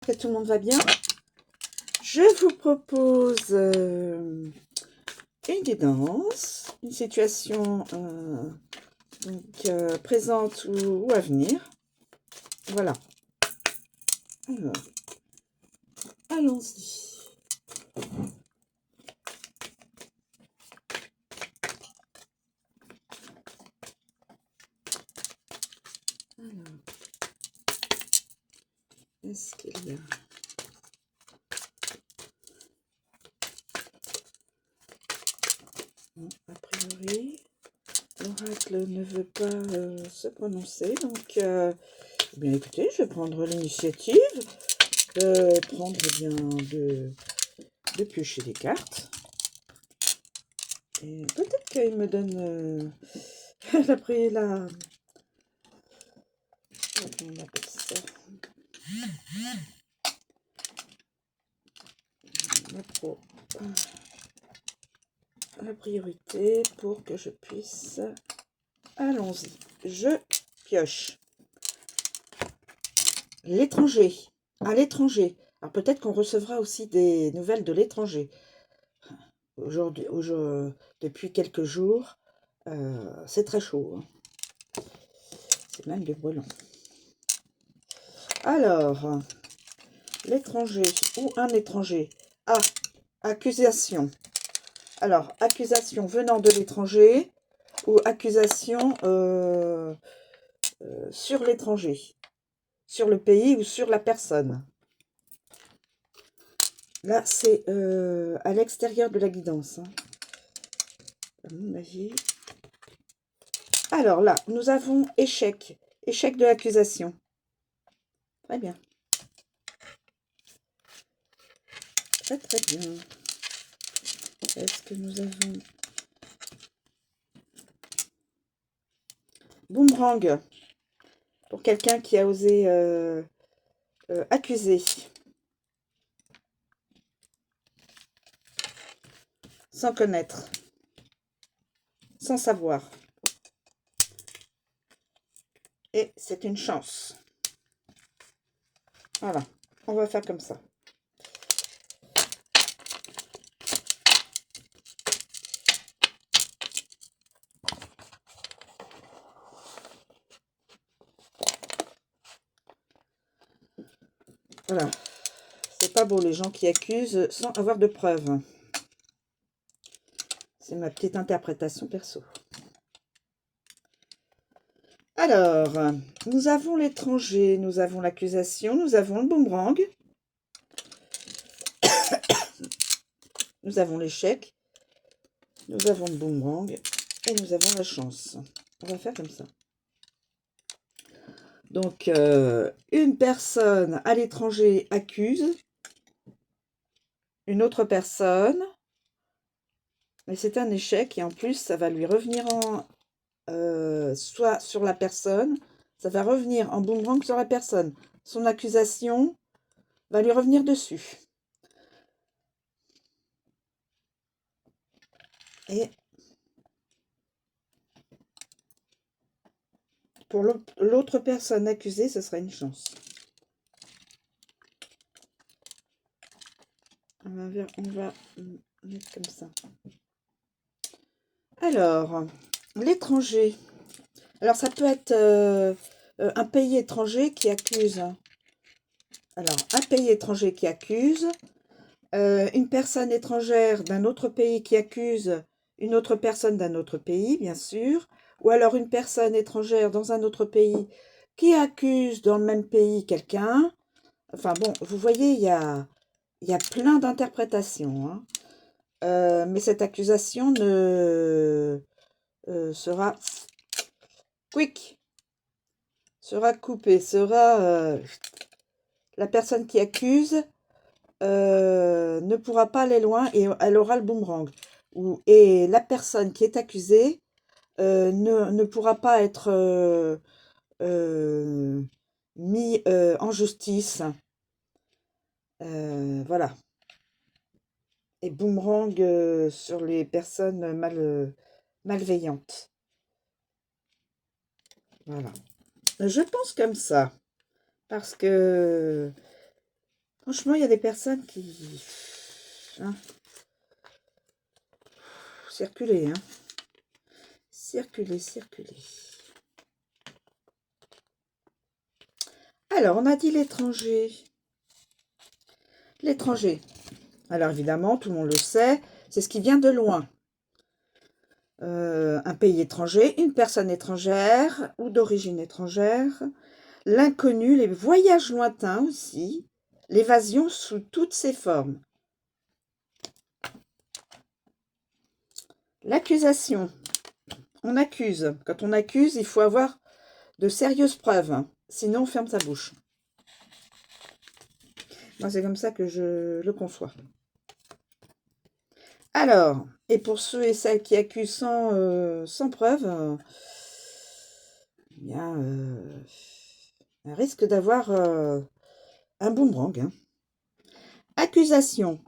Que tout le monde va bien. Je vous propose une guidance, une situation présente ou à venir. Voilà. Alors, allons-y. Alors, est-ce qu'il y a... Bon, a priori, l'oracle ne veut pas se prononcer, donc bien écoutez, je vais prendre l'initiative, prendre bien de piocher des cartes. Et peut-être qu'il me donne la comment on appelle ça, la priorité pour que je puisse... Allons-y, je pioche. L'étranger, à l'étranger. Alors peut-être qu'on recevra aussi des nouvelles de l'étranger. Aujourd'hui, depuis quelques jours, c'est très chaud, hein. C'est même du brûlant. Alors, l'étranger ou un étranger. Ah, accusation. Alors, accusation venant de l'étranger ou accusation sur l'étranger, sur le pays ou sur la personne. Là, c'est à l'extérieur de la guidance, hein, à mon avis. Alors là, nous avons échec. Échec de l'accusation. Très bien. Très très bien. Est-ce que nous avons... Boomerang. Pour quelqu'un qui a osé accuser. Sans connaître. Sans savoir. Et c'est une chance. Voilà. On va faire comme ça. Voilà. C'est pas beau les gens qui accusent sans avoir de preuves. C'est ma petite interprétation perso. Alors, nous avons l'étranger, nous avons l'accusation, nous avons le boomerang, nous avons l'échec, nous avons le boomerang et nous avons la chance. On va faire comme ça. Donc, une personne à l'étranger accuse une autre personne, mais c'est un échec et en plus, ça va lui revenir en... soit sur la personne, ça va revenir en boomerang sur la personne. Son accusation va lui revenir dessus. Et pour l'autre personne accusée, ce sera une chance. On va mettre comme ça. Alors, l'étranger. Alors, ça peut être un pays étranger qui accuse. Alors, un pays étranger qui accuse. Une personne étrangère d'un autre pays qui accuse une autre personne d'un autre pays, bien sûr. Ou alors une personne étrangère dans un autre pays qui accuse dans le même pays quelqu'un. Enfin bon, vous voyez, il y a plein d'interprétations, hein. Mais cette accusation sera quick, sera coupée, sera la personne qui accuse ne pourra pas aller loin et elle aura le boomerang. Et la personne qui est accusée ne pourra pas être mis en justice. Voilà. Et boomerang sur les personnes malveillantes. Voilà. Je pense comme ça. Parce que Franchement, il y a des personnes qui... hein, circuler, hein. Circuler, circuler. Alors, on a dit l'étranger. L'étranger. Alors, évidemment, tout le monde le sait, c'est ce qui vient de loin. Un pays étranger, une personne étrangère ou d'origine étrangère, l'inconnu, les voyages lointains aussi, l'évasion sous toutes ses formes. L'accusation. On accuse. Quand on accuse, il faut avoir de sérieuses preuves, hein. Sinon on ferme sa bouche. Moi, c'est comme ça que je le conçois. Alors, et pour ceux et celles qui accusent sans preuve, eh bien, un risque d'avoir un boomerang, hein. Accusation.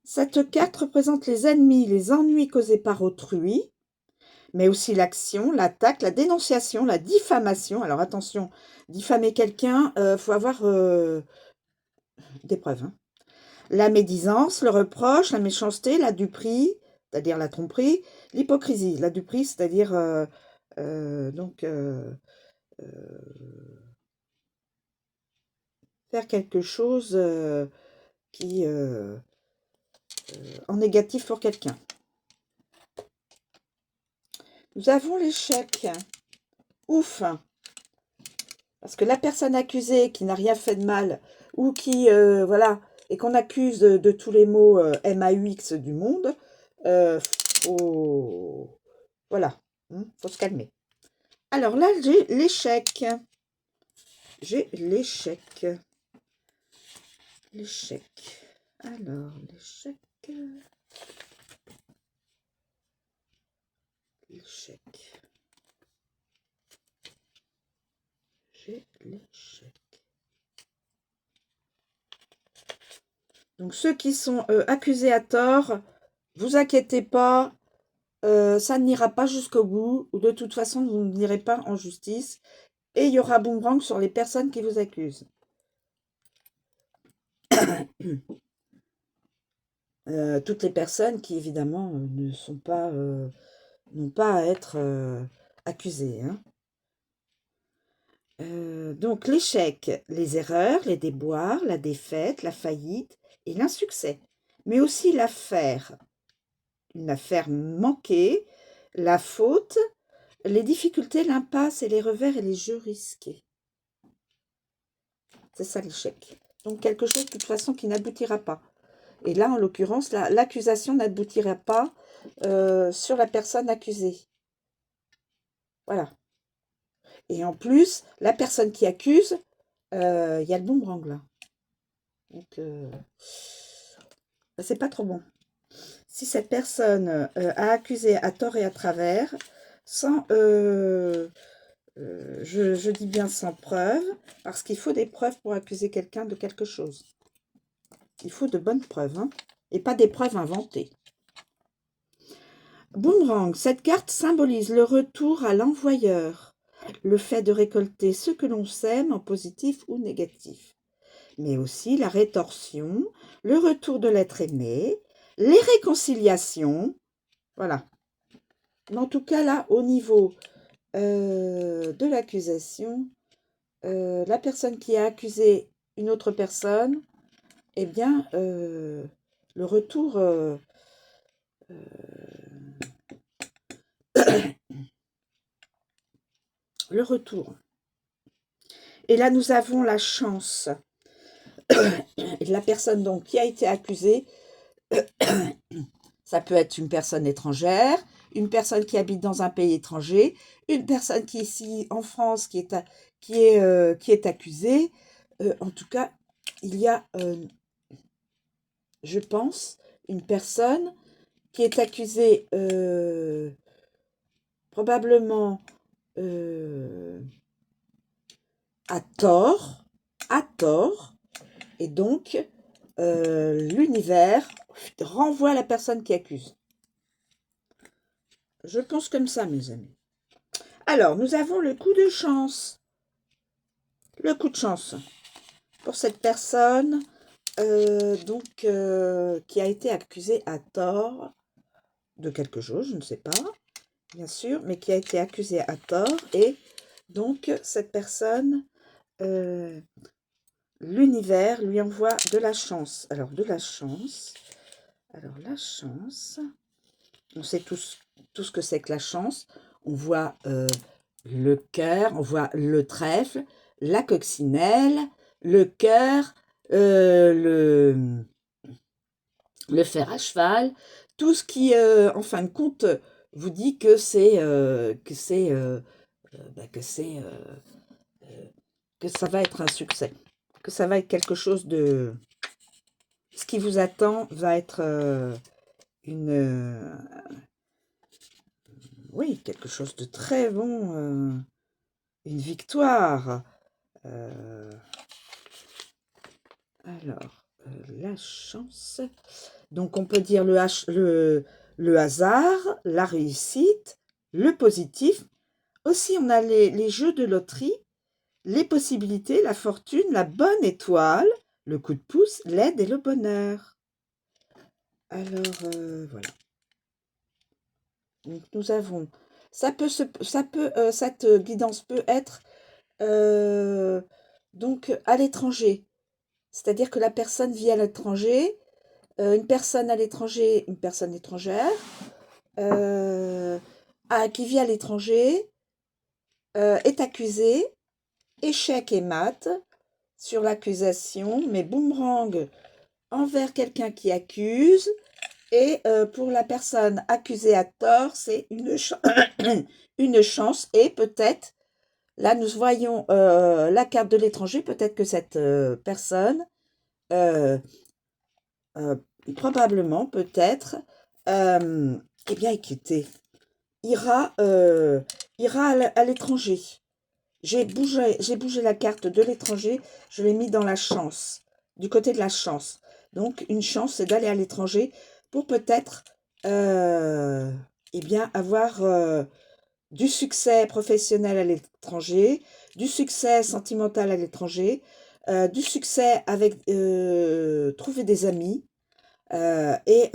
Cette carte représente les ennemis, les ennuis causés par autrui, mais aussi l'action, l'attaque, la dénonciation, la diffamation. Alors attention, diffamer quelqu'un, faut avoir des preuves, hein. La médisance, le reproche, la méchanceté, la duperie, c'est-à-dire la tromperie, l'hypocrisie. La duperie, c'est-à-dire faire quelque chose qui en négatif pour quelqu'un. Nous avons l'échec. Ouf. Parce que la personne accusée qui n'a rien fait de mal ou qui, voilà, et qu'on accuse de tous les mots MAUX du monde, faut... Voilà, faut se calmer. Alors là, j'ai l'échec. J'ai l'échec. L'échec. Alors, l'échec. L'échec. J'ai l'échec. Donc, ceux qui sont accusés à tort, vous inquiétez pas, ça n'ira pas jusqu'au bout, ou de toute façon, vous n'irez pas en justice, et il y aura boomerang sur les personnes qui vous accusent. Toutes les personnes qui, évidemment, ne sont pas, n'ont pas à être accusées, hein. Donc, l'échec, les erreurs, les déboires, la défaite, la faillite et l'insuccès, mais aussi l'affaire, une affaire manquée, la faute, les difficultés, l'impasse et les revers et les jeux risqués. C'est ça l'échec. Donc quelque chose de toute façon qui n'aboutira pas. Et là, en l'occurrence, l'accusation n'aboutira pas sur la personne accusée. Voilà. Et en plus, la personne qui accuse, il y a le boomerang là. Donc, c'est pas trop bon. Si cette personne a accusé à tort et à travers, sans, je dis bien sans preuve, parce qu'il faut des preuves pour accuser quelqu'un de quelque chose. Il faut de bonnes preuves, hein, et pas des preuves inventées. Boomerang, cette carte symbolise le retour à l'envoyeur, le fait de récolter ce que l'on sème en positif ou négatif, mais aussi la rétorsion, le retour de l'être aimé, les réconciliations, voilà. Mais en tout cas, là, au niveau de l'accusation, la personne qui a accusé une autre personne, eh bien, le retour... le retour. Et là, nous avons la chance. La personne donc qui a été accusée, ça peut être une personne étrangère, une personne qui habite dans un pays étranger, une personne qui est ici en France qui est accusée. En tout cas, il y a, je pense, une personne qui est accusée probablement à tort, et donc l'univers renvoie la personne qui accuse. Je pense comme ça, mes amis. Alors, nous avons le coup de chance. Le coup de chance. Pour cette personne, qui a été accusé à tort de quelque chose, je ne sais pas, bien sûr, mais qui a été accusé à tort. Et donc, cette personne, l'univers lui envoie de la chance. Alors, de la chance. Alors, la chance, on sait tout ce que c'est que la chance. On voit le cœur, on voit le trèfle, la coccinelle, le cœur, le fer à cheval, tout ce qui, en fin de compte, vous dit que que ça va être un succès, que ça va être quelque chose de... Ce qui vous attend va être une... oui, quelque chose de très bon, une victoire. Alors, la chance. Donc, on peut dire le hasard, la réussite, le positif. Aussi, on a les jeux de loterie, les possibilités, la fortune, la bonne étoile, le coup de pouce, l'aide et le bonheur. Alors, voilà. Donc, nous avons... cette guidance peut être donc à l'étranger. C'est-à-dire que la personne vit à l'étranger, une personne à l'étranger, une personne étrangère, qui vit à l'étranger, est accusée, échec et mat sur l'accusation, mais boomerang envers quelqu'un qui accuse, et pour la personne accusée à tort, c'est une chance, et peut-être, là nous voyons la carte de l'étranger, peut-être que cette personne, euh, probablement, peut-être, eh bien écoutez, ira, à l'étranger. J'ai bougé la carte de l'étranger, je l'ai mis dans la chance, du côté de la chance. Donc, une chance, c'est d'aller à l'étranger pour peut-être, eh bien, avoir du succès professionnel à l'étranger, du succès sentimental à l'étranger, du succès avec trouver des amis et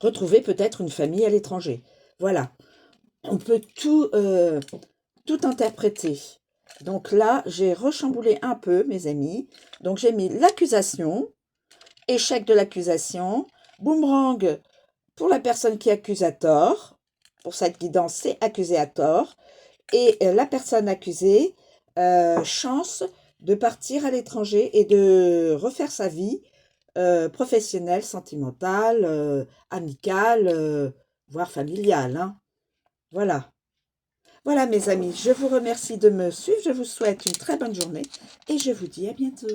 retrouver peut-être une famille à l'étranger. Voilà. On peut tout interpréter. Donc là, j'ai rechamboulé un peu, mes amis. Donc j'ai mis l'accusation, échec de l'accusation, boomerang pour la personne qui accuse à tort. Pour cette guidance, c'est accusé à tort. Et la personne accusée, chance de partir à l'étranger et de refaire sa vie professionnelle, sentimentale, amicale, voire familiale, hein. Voilà. Voilà mes amis, je vous remercie de me suivre, je vous souhaite une très bonne journée et je vous dis à bientôt.